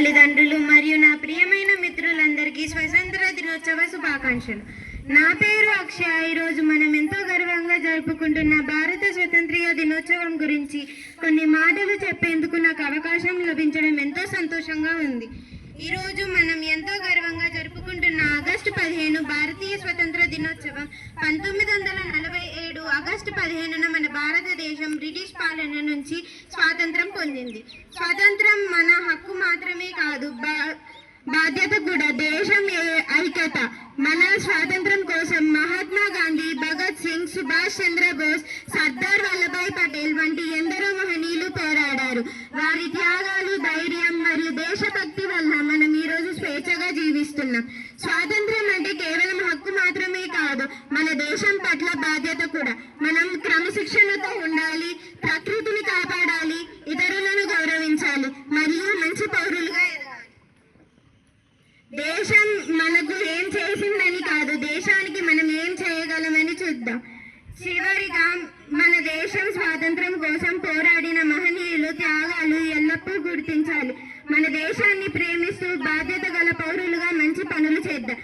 తల్లిదండ్రులు మరియు నా ప్రియమైన మిత్రులందరికీ స్వతంత్ర దినోత్సవ శుభాకాంక్షలు. నా పేరు అక్షయ. ఈరోజు మనం ఎంతో గర్వంగా జరుపుకుంటున్న భారత స్వతంత్ర దినోత్సవం గురించి కొన్ని మాటలు చెప్పేందుకు నాకు అవకాశం లభించడం ఎంతో సంతోషంగా ఉంది. ఈరోజు మనం ఎంతో గర్వంగా జరుపుకుంటున్న ఆగస్టు 15 భారతీయ స్వతంత్ర దినోత్సవం. 1947 ఆగస్టు 15న మన భారతదేశం బ్రిటిష్ పాలన నుంచి స్వాతంత్రం పొందింది. స్వాతంత్రం మన హక్కు మాత్రమే కాదు, బాధ్యత కూడా. దేశం ఐక్యత. మన స్వాతంత్రం కోసం మహాత్మా గాంధీ, భగత్ సింగ్, సుభాష్ చంద్రబోస్, సర్దార్ వల్లభాయ్ పటేల్ వంటి ఎందరో మహనీయులు పోరాడారు. వారి త్యాగాలు, ధైర్యం మరియు దేశభక్తి వల్ల మనం ఈరోజు స్వేచ్ఛగా జీవిస్తున్నాం. స్వాతంత్రం అంటే కేవలం హక్కు మాత్రమే కాదు, మన దేశం పట్ల బాధ్యత కూడా. మనం క్రమశిక్షణతో ఉండాలి, ప్రకృతిని కాపాడాలి, ఇతరులను గౌరవించాలి మరియు మంచి పౌరులుగా ఎదగాలి. దేశం మనకు ఏం చేసిందని కాదు, దేశానికి మనం ఏం చేయగలమని చూద్దాం. చివరిగా, మన దేశం స్వాతంత్రం కోసం పోరాడిన మహనీయులు త్యాగాలు ఎల్లప్పుడూ గుర్తించాలి. మన దేశాన్ని ప్రేమిస్తూ బాధ్యత గల పౌరులుగా మంచి పనులు చేద్దాం.